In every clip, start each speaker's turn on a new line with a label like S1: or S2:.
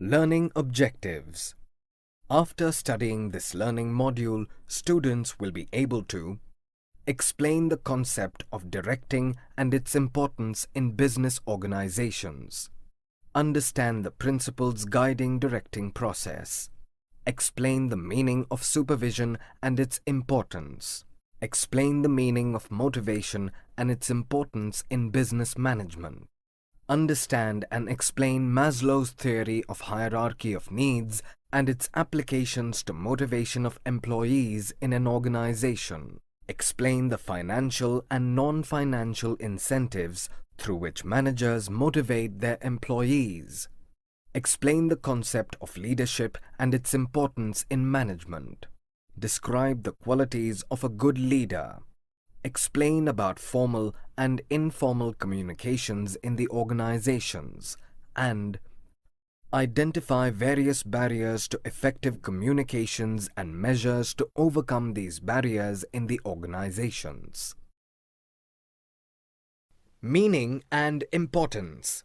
S1: Learning objectives. After studying this learning module, students will be able to explain the concept of directing and its importance in business organizations, understand the principles guiding directing process, explain the meaning of supervision and its importance, explain the meaning of motivation and its importance in business management, understand and explain Maslow's theory of hierarchy of needs and its applications to motivation of employees in an organization. Explain the financial and non-financial incentives through which managers motivate their employees. Explain the concept of leadership and its importance in management. Describe the qualities of a good leader. Explain about formal and informal communications in the organizations, and identify various barriers to effective communications and measures to overcome these barriers in the organizations. Meaning and importance.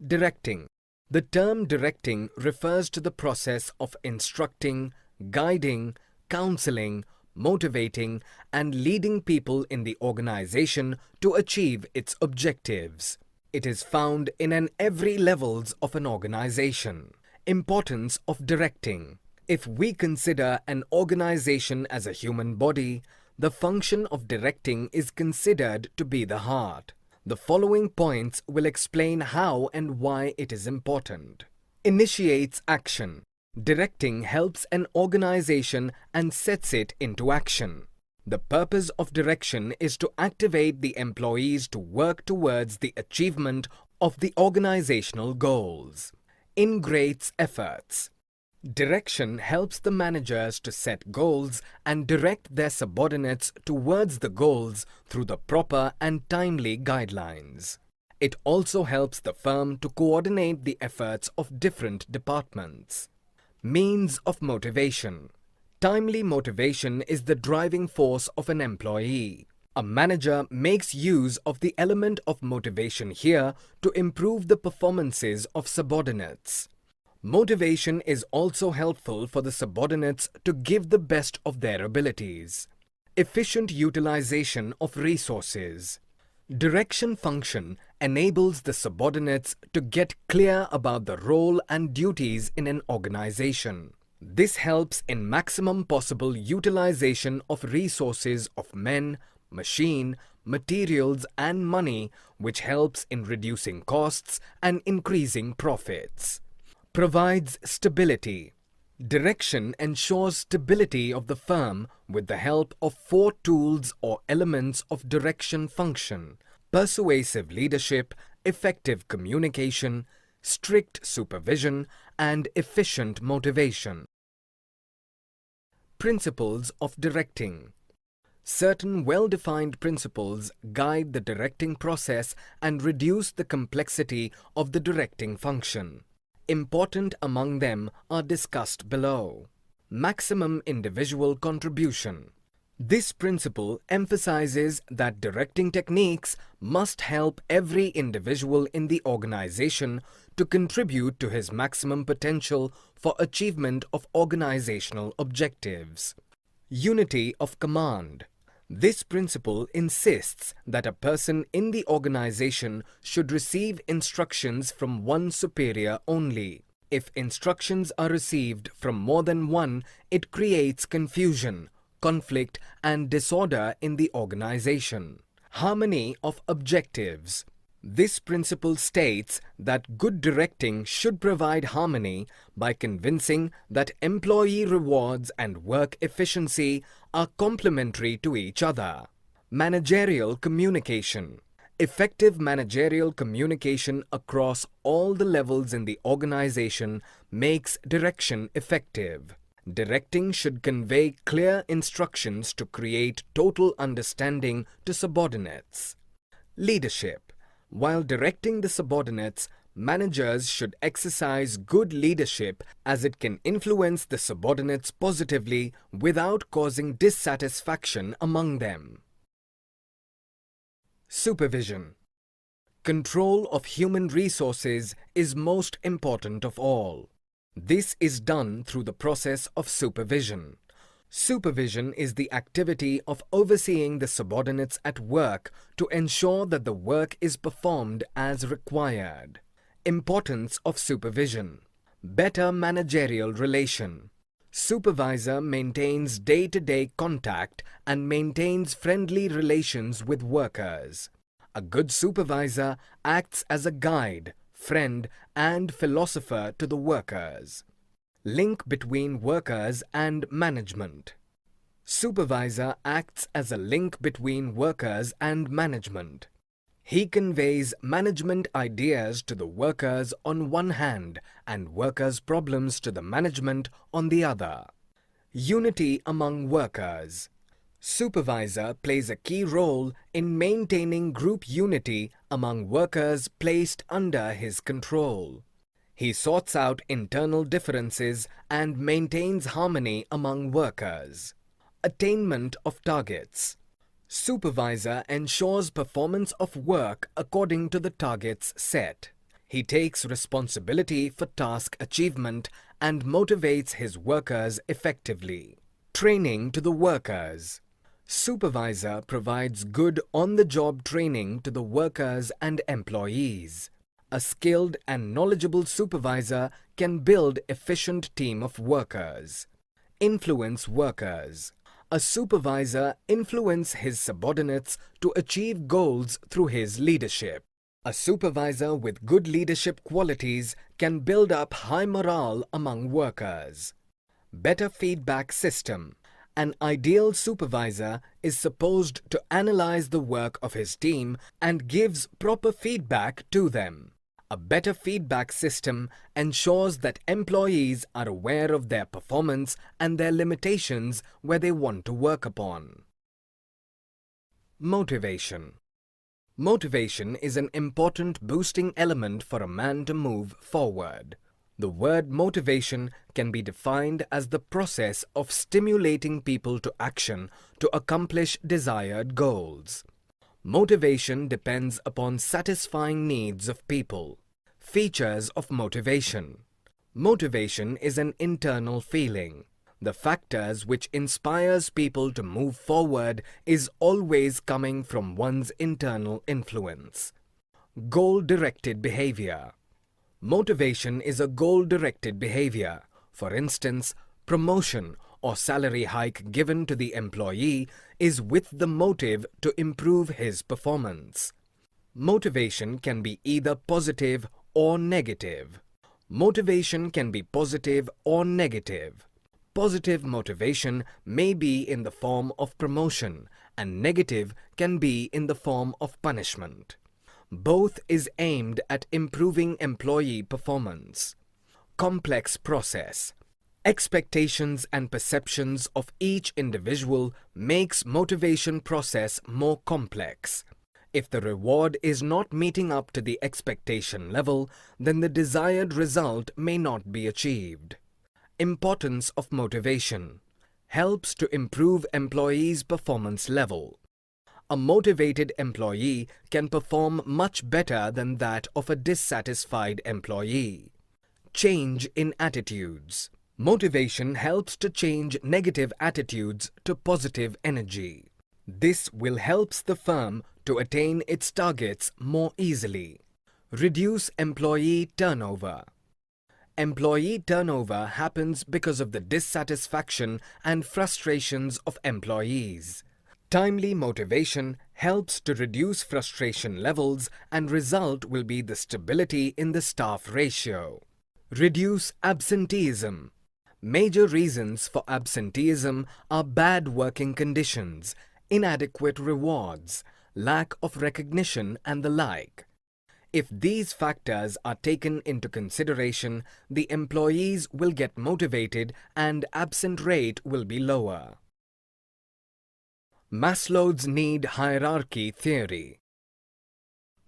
S1: Directing. The term directing refers to the process of instructing, guiding, counseling, motivating, and leading people in the organization to achieve its objectives. It is found in every levels of an organization. Importance of directing. If we consider an organization as a human body, the function of directing is considered to be the heart. The following points will explain how and why it is important. Initiates action. Directing helps an organization and sets it into action. The purpose of direction is to activate the employees to work towards the achievement of the organizational goals. Integrates efforts. Direction helps the managers to set goals and direct their subordinates towards the goals through the proper and timely guidelines. It also helps the firm to coordinate the efforts of different departments. Means of motivation. Timely motivation is the driving force of an employee. A manager makes use of the element of motivation here to improve the performances of subordinates. Motivation is also helpful for the subordinates to give the best of their abilities. Efficient utilization of resources. Direction function enables the subordinates to get clear about the role and duties in an organization. This helps in maximum possible utilization of resources of men, machine, materials and money, which helps in reducing costs and increasing profits. Provides stability. Direction ensures stability of the firm with the help of 4 tools or elements of direction function: persuasive leadership, effective communication, strict supervision, and efficient motivation. Principles of directing. Certain well-defined principles guide the directing process and reduce the complexity of the directing function. Important among them are discussed below. Maximum individual contribution. This principle emphasizes that directing techniques must help every individual in the organization to contribute to his maximum potential for achievement of organizational objectives. Unity of command. This principle insists that a person in the organization should receive instructions from one superior only. If instructions are received from more than one, it creates confusion, conflict, and disorder in the organization. Harmony of objectives. This principle states that good directing should provide harmony by convincing that employee rewards and work efficiency are complementary to each other. Managerial communication. Effective managerial communication across all the levels in the organization makes direction effective. Directing should convey clear instructions to create total understanding to subordinates. Leadership. While directing the subordinates, managers should exercise good leadership as it can influence the subordinates positively without causing dissatisfaction among them. Supervision. Control of human resources is most important of all. This is done through the process of supervision. Supervision is the activity of overseeing the subordinates at work to ensure that the work is performed as required. Importance of supervision. Better managerial relation. Supervisor maintains day-to-day contact and maintains friendly relations with workers. A good supervisor acts as a guide, friend, and philosopher to the workers. Link between workers and management. Supervisor acts as a link between workers and management. He conveys management ideas to the workers on one hand and workers' problems to the management on the other. Unity among workers. Supervisor plays a key role in maintaining group unity among workers placed under his control. He sorts out internal differences and maintains harmony among workers. Attainment of targets. Supervisor ensures performance of work according to the targets set. He takes responsibility for task achievement and motivates his workers effectively. Training to the workers. Supervisor provides good on-the-job training to the workers and employees. A skilled and knowledgeable supervisor can build an efficient team of workers. Influence workers. A supervisor influences his subordinates to achieve goals through his leadership. A supervisor with good leadership qualities can build up high morale among workers. Better feedback system. An ideal supervisor is supposed to analyze the work of his team and gives proper feedback to them. A better feedback system ensures that employees are aware of their performance and their limitations where they want to work upon. Motivation. Motivation is an important boosting element for a man to move forward. The word motivation can be defined as the process of stimulating people to action to accomplish desired goals. Motivation depends upon satisfying needs of people. Features of motivation. Motivation is an internal feeling. The factors which inspires people to move forward is always coming from one's internal influence. Goal-directed behavior. Motivation is a goal-directed behavior. For instance, promotion or salary hike given to the employee is with the motive to improve his performance. Motivation can be either positive or negative. Motivation can be positive or negative. Positive motivation may be in the form of promotion and negative can be in the form of punishment. Both is aimed at improving employee performance. Complex process. Expectations and perceptions of each individual makes motivation process more complex. If the reward is not meeting up to the expectation level, then the desired result may not be achieved. Importance of motivation. Helps to improve employees' performance level. A motivated employee can perform much better than that of a dissatisfied employee. Change in attitudes. Motivation helps to change negative attitudes to positive energy. This will help the firm to attain its targets more easily. Reduce employee turnover. Employee turnover happens because of the dissatisfaction and frustrations of employees. Timely motivation helps to reduce frustration levels and result will be the stability in the staff ratio. Reduce absenteeism. Major reasons for absenteeism are bad working conditions, inadequate rewards, lack of recognition and the like. If these factors are taken into consideration, the employees will get motivated and absent rate will be lower. Maslow's need hierarchy theory.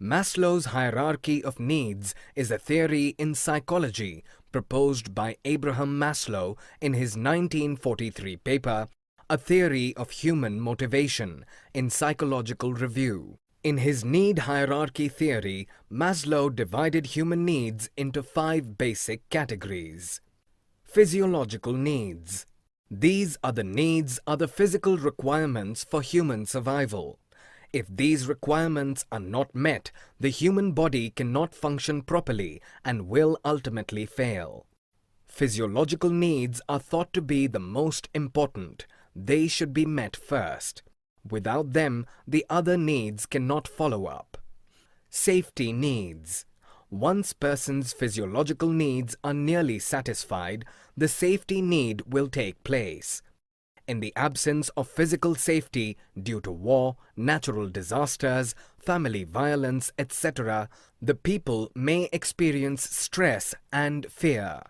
S1: Maslow's hierarchy of needs is a theory in psychology proposed by Abraham Maslow in his 1943 paper, A Theory of Human Motivation, in Psychological Review. In his need hierarchy theory, Maslow divided human needs into 5 basic categories. Physiological needs. These are the physical requirements for human survival. If these requirements are not met, the human body cannot function properly and will ultimately fail. Physiological needs are thought to be the most important. They should be met first. Without them, the other needs cannot follow up. Safety needs. Once person's physiological needs are nearly satisfied, the safety need will take place. In the absence of physical safety due to war, natural disasters, family violence, etc., the people may experience stress and fear.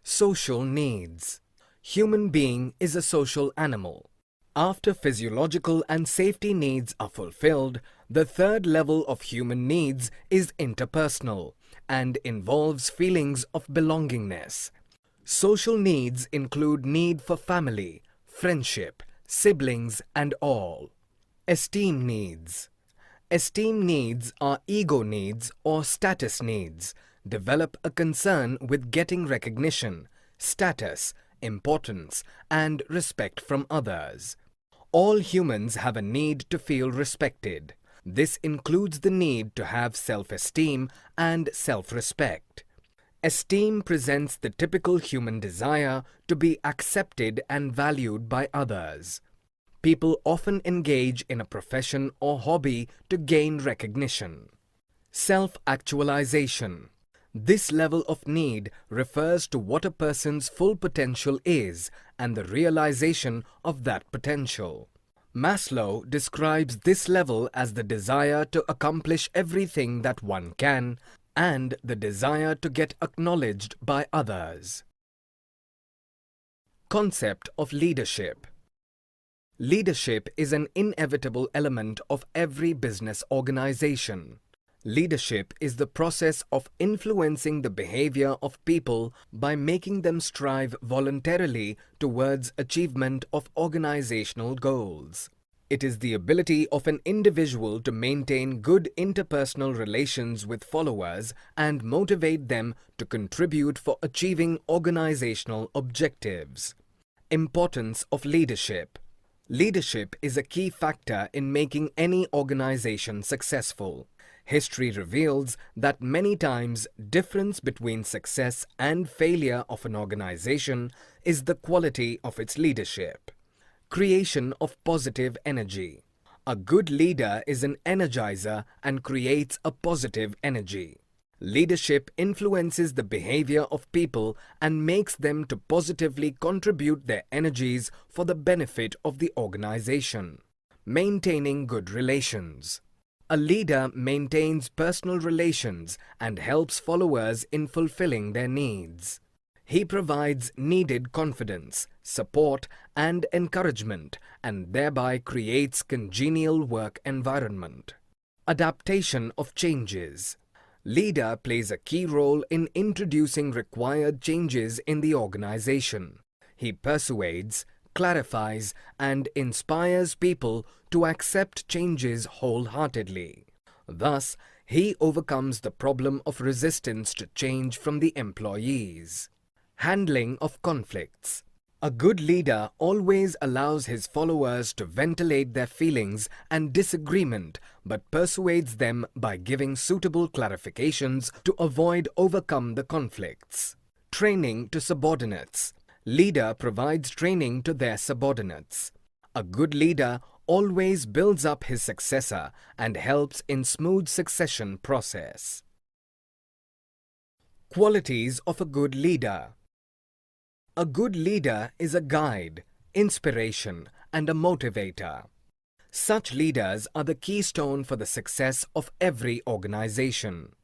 S1: Social needs. Human being is a social animal. After physiological and safety needs are fulfilled, the third level of human needs is interpersonal and involves feelings of belongingness. Social needs include need for family, friendship, siblings, and all. Esteem needs. Esteem needs are ego needs or status needs. Develop a concern with getting recognition, status, importance, and respect from others. All humans have a need to feel respected. This includes the need to have self-esteem and self-respect. Esteem presents the typical human desire to be accepted and valued by others. People often engage in a profession or hobby to gain recognition. Self-actualization. This level of need refers to what a person's full potential is and the realization of that potential. Maslow describes this level as the desire to accomplish everything that one can and the desire to get acknowledged by others. Concept of leadership. Leadership is an inevitable element of every business organization. Leadership is the process of influencing the behavior of people by making them strive voluntarily towards achievement of organizational goals. It is the ability of an individual to maintain good interpersonal relations with followers and motivate them to contribute for achieving organizational objectives. Importance of leadership. Leadership is a key factor in making any organization successful. History reveals that many times difference between success and failure of an organization is the quality of its leadership. Creation of positive energy. A good leader is an energizer and creates a positive energy. Leadership influences the behavior of people and makes them to positively contribute their energies for the benefit of the organization. Maintaining good relations. A leader maintains personal relations and helps followers in fulfilling their needs. He provides needed confidence, support, and encouragement, and thereby creates congenial work environment. Adaptation of changes. Leader plays a key role in introducing required changes in the organization. He persuades, clarifies, and inspires people to accept changes wholeheartedly. Thus, he overcomes the problem of resistance to change from the employees. Handling of conflicts. A good leader always allows his followers to ventilate their feelings and disagreement, but persuades them by giving suitable clarifications to overcome the conflicts. Training to subordinates. Leader provides training to their subordinates. A good leader always builds up his successor and helps in smooth succession process. Qualities of a good leader. A good leader is a guide, inspiration, and a motivator. Such leaders are the keystone for the success of every organization.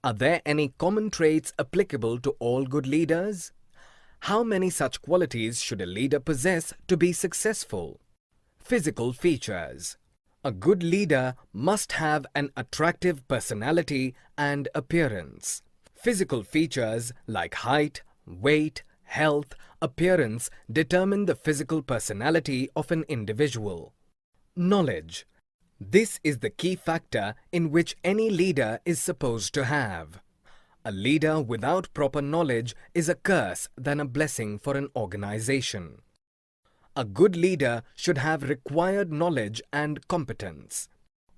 S1: Are there any common traits applicable to all good leaders? How many such qualities should a leader possess to be successful? Physical features. A good leader must have an attractive personality and appearance. Physical features like height, weight, health, appearance determine the physical personality of an individual. Knowledge. This is the key factor in which any leader is supposed to have. A leader without proper knowledge is a curse than a blessing for an organization. A good leader should have required knowledge and competence.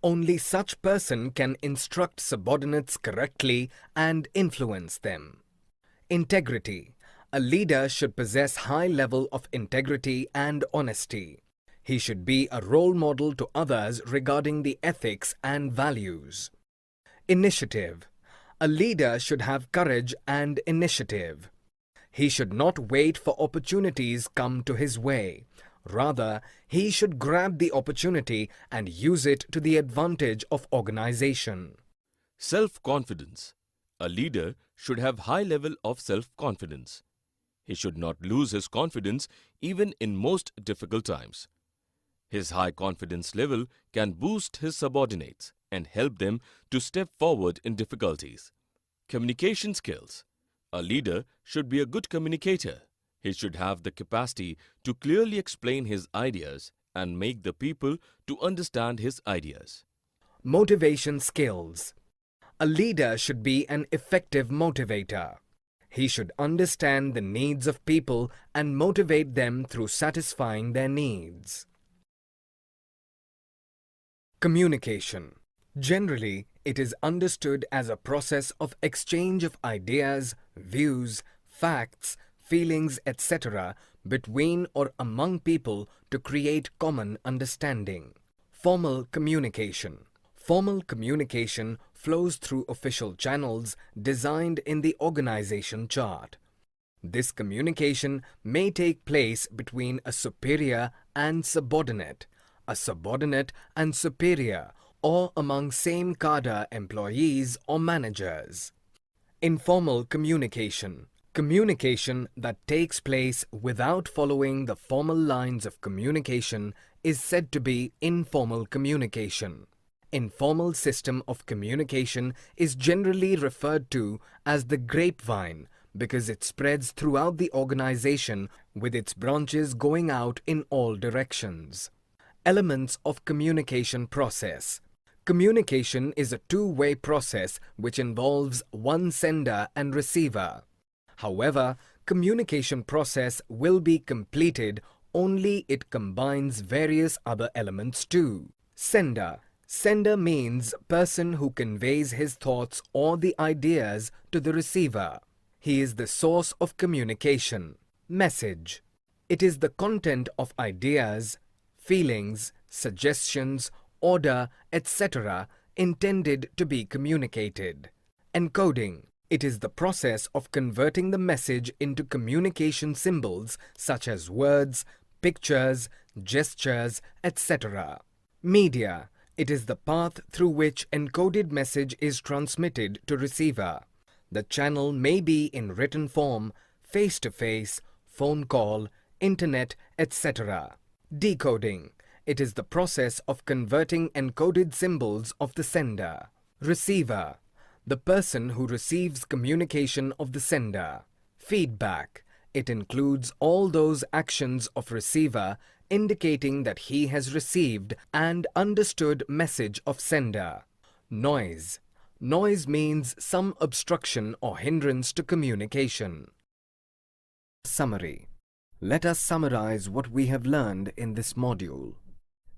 S1: Only such person can instruct subordinates correctly and influence them. Integrity. A leader should possess high level of integrity and honesty. He should be a role model to others regarding the ethics and values. Initiative. A leader should have courage and initiative. He should not wait for opportunities come to his way. Rather, he should grab the opportunity and use it to the advantage of organization.
S2: Self-confidence. A leader should have high level of self-confidence. He should not lose his confidence even in most difficult times. His high confidence level can boost his subordinates and help them to step forward in difficulties. Communication skills. A leader should be a good communicator. He should have the capacity to clearly explain his ideas and make the people to understand his ideas.
S1: Motivation skills. A leader should be an effective motivator. He should understand the needs of people and motivate them through satisfying their needs. Communication. Generally, it is understood as a process of exchange of ideas, views, facts, feelings, etc. between or among people to create common understanding. Formal communication. Formal communication flows through official channels designed in the organization chart. This communication may take place between a superior and subordinate, a subordinate and superior, or among same cadre employees or managers. Informal communication. Communication that takes place without following the formal lines of communication is said to be informal communication. Informal system of communication is generally referred to as the grapevine because it spreads throughout the organization with its branches going out in all directions. Elements of communication process. Communication is a two-way process which involves one sender and receiver. However, communication process will be completed only it combines various other elements too. Sender. Sender means person who conveys his thoughts or the ideas to the receiver. He is the source of communication. Message. It is the content of ideas, feelings, suggestions, order, etc. intended to be communicated. Encoding. It is the process of converting the message into communication symbols such as words, pictures, gestures, etc. Media. It is the path through which encoded message is transmitted to receiver. The channel may be in written form, face-to-face, phone call, internet, etc. Decoding. It is the process of converting encoded symbols of the sender. Receiver. The person who receives communication of the sender. Feedback. It includes all those actions of receiver indicating that he has received and understood message of sender. Noise. Noise means some obstruction or hindrance to communication. Summary. Let us summarize what we have learned in this module.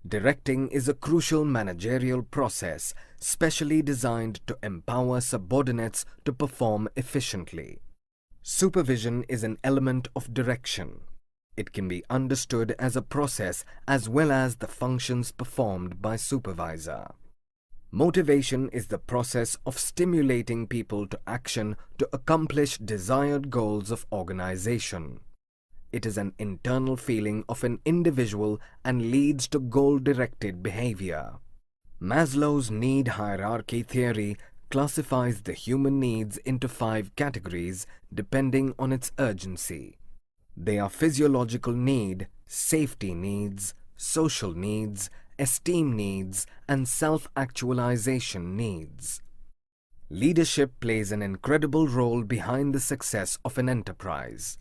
S1: Directing is a crucial managerial process specially designed to empower subordinates to perform efficiently. Supervision is an element of direction. It can be understood as a process as well as the functions performed by supervisor. Motivation is the process of stimulating people to action to accomplish desired goals of organization. It is an internal feeling of an individual and leads to goal-directed behavior. Maslow's need hierarchy theory classifies the human needs into 5 categories depending on its urgency. They are physiological need, safety needs, social needs, esteem needs, and self-actualization needs. Leadership plays an incredible role behind the success of an enterprise.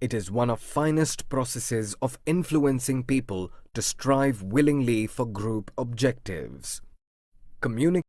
S1: It is one of finest processes of influencing people to strive willingly for group objectives. Communication